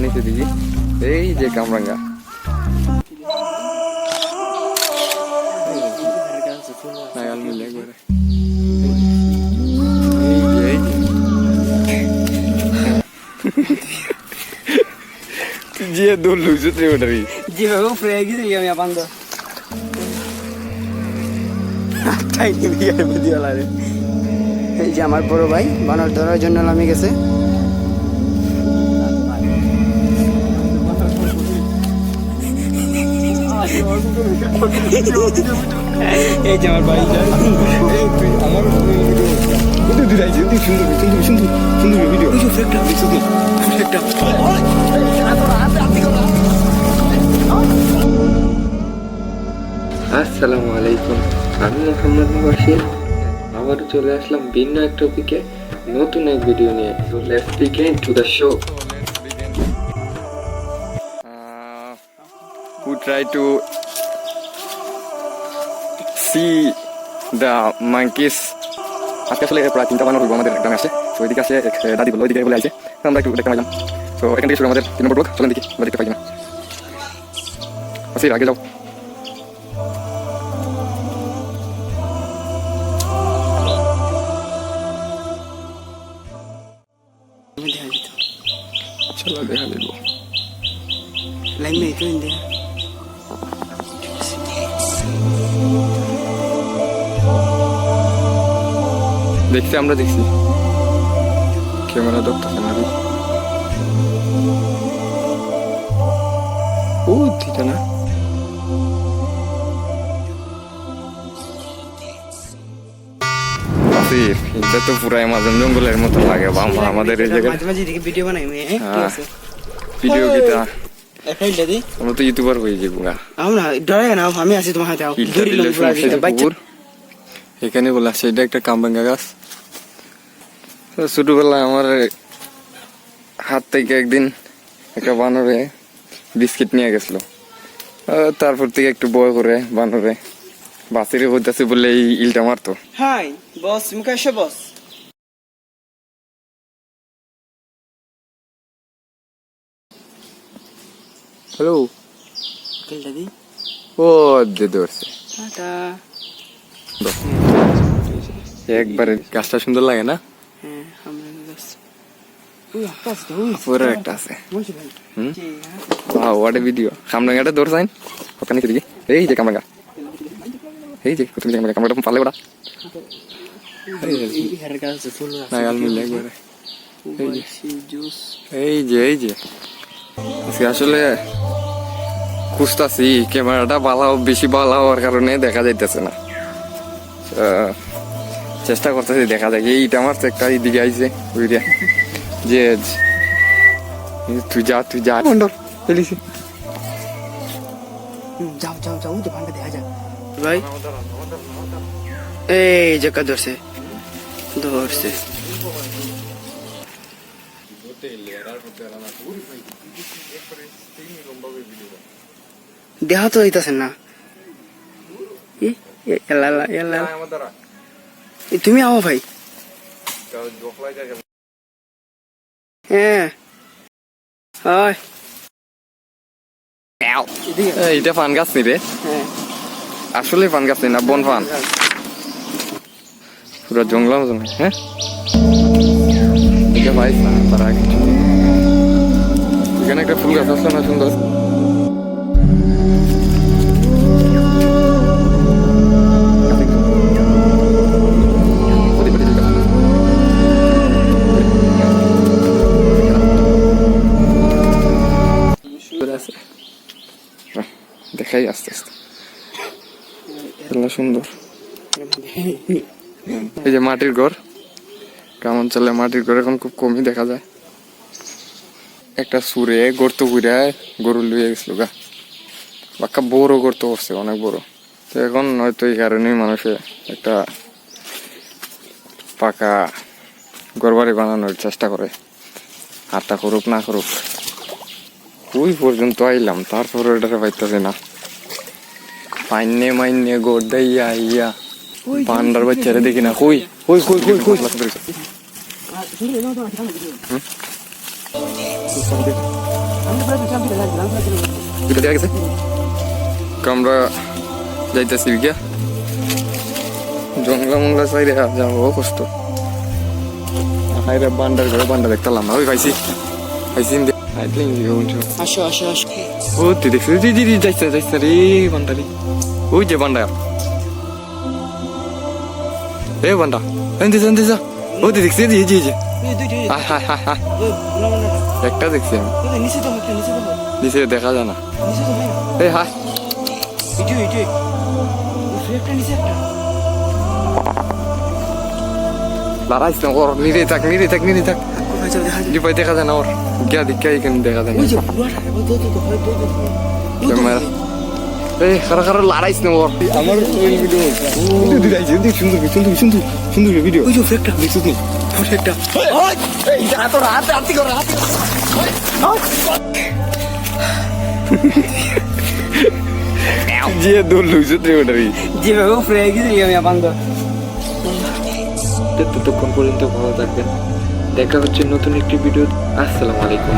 নিচে দিকে এই যে কামরাঙ্গা নাগাল মিলে একবারে যে দৌড় লুইছো তুই ওটারই যেভাবে উপরে গেছি আমি বান্ধ এই যে আমার বড় ভাই বানর ধরার জন্য নামে গেছে। এই যে আমার ভাই আমার সুন্দর ভিডিও আসসালামু আলাইকুম, আমি মোহাম্মদ মুবাশির আবারও চলে আসলাম ভিন্ন এক টপিকে নতুন এক ভিডিও নিয়ে। So let's begin to the show. We try to see the monkeys. আজকে আসলে প্রায় 3টা বানর হইব আমাদের গ্রামে আসে। তো ওইদিকে আসে এক দাদি বললো ওইদিকে বলে আইছে, আমরা একটু দেখতে পাইলাম। তো এখান থেকে শুরু আমাদের 3 নম্বর ব্লগ। চলেন দেখি আমরা দেখতে পাই কিনা। আগে যাও। চলো দেখা দিব লাইন নেই তো ইন্ডিয়া দেখছি, আমরা দেখছি ক্যামেরা ধরতেছে না ও ঠিক না এটা তো পুরো অ্যামাজন জঙ্গলের মতো লাগে বাবা আমাদের এই জায়গায় মাঝে মাঝে ভিডিও বানাই ভিডিও কিটা একাই দাদি আমরা তো ইউটিউবার হয়ে যাবো না আমরা ডরে না আমি আছি তোমার হাতে এখানে বলা সেটা একটা কামরাঙ্গা গাছ। ছোটবেলায় আমার হাত থেকে একদিন একটা বানরে বিস্কিট নিয়ে গেছিল, তারপর থেকে একটু বয় করে বানরে বাসিরে হইতেছে বলে এই ইলটা মারতো। হাই বস মুখে এসে বস হ্যালো দাদি ও দে ধরছে একবারে গাছটা সুন্দর লাগে না? পুরো একটা আছে ওয়াট ভিডিও কামরাঙ্গাটা দৌড় যাইন ওখানে কি দিকে এই যে কামরাঙ্গা এই যে তুমি কামরাঙ্গাটা পারলে ওরা নাগাল মিলে একবারে এই যে আসলে খুঁজতাছি ক্যামেরাটা বেশি ভালো হওয়ার কারণে দেখা যাইতেছে না, চেষ্টা করতেছি দেখা যায়। এইটা আমার তো একটা দিকে আইছে ওইটা যে তুই যা ফেলিছি যাও তো ভান্ডা দেখা যাক ভাই। এই জায়গা ধরছে দেখা তো হইতাছে না। তুমি আও ভাই। হ্যাঁ এটা পান গাছ নি রে, আসলে পান গাছ না বন পান পুরো জঙ্গল। হ্যাঁ ভাই তার আগে এখানে একটা ফুল গাছ আসলো না সুন্দর, দেখাই আস্তে আস্তে সুন্দর। এই যে মাটির ঘর, গ্রাম অঞ্চলে মাটির ঘর এখন খুব কমই দেখা যায়। একটা সুরে গর্ত ঘুরে গরু লুয়ে গেছিল গা, বাক্কা বড় গর্ত করছে অনেক বড়। তো এখন হয়তো এই কারণেই মানুষে একটা পাকা ঘর বাড়ি বানানোর চেষ্টা করে, হাতটা করুক না করুক। ওই পর্যন্ত আইলাম, তারপরে ওটারে পাইতেছে না। মাইনে গোড় দেয়া ইয়া পান্ডার বাচ্চারে দেখি না। কই দুটো দেখা গেছে তো আমরা যাইতেছি গিয়া জঙ্গলা মঙ্গলা চাইরে যাবো কষ্ট হাইরে বান্ডার ঘরে বান্ডা দেখতাম না ওই পাইছি পাইছি আসো আসো আসো ও তুই দেখছিস যাইছে যাইছে রে বান্ডারি ওই যে বান্ডা এ বান্ডা এনতে যা ও তুই দেখছিস জি জি জি একটা দেখছি আমি নিচে দেখা যায় না এই হাই লড়াইস না ওর নিরে থাক ডিপাই দেখা যায় না ওর গিয়া দেখা এখানে দেখা যায় না ক্যামেরা এই খারা লড়াইস না ওর আমার ওই ভিডিও দিলাইছে দেখ সুন্দর ভিডিও ওই যে ফেকটা দেখছিস নি ফেকটা এই যা তো রাতে কর যে দৌড় লইছে রে ওটাই যেভাবে উপরে গেছি আমি বান্ধ ততক্ষণ পর্যন্ত ভালো থাকবেন দেখা হচ্ছে নতুন একটি ভিডিও আসসালামু আলাইকুম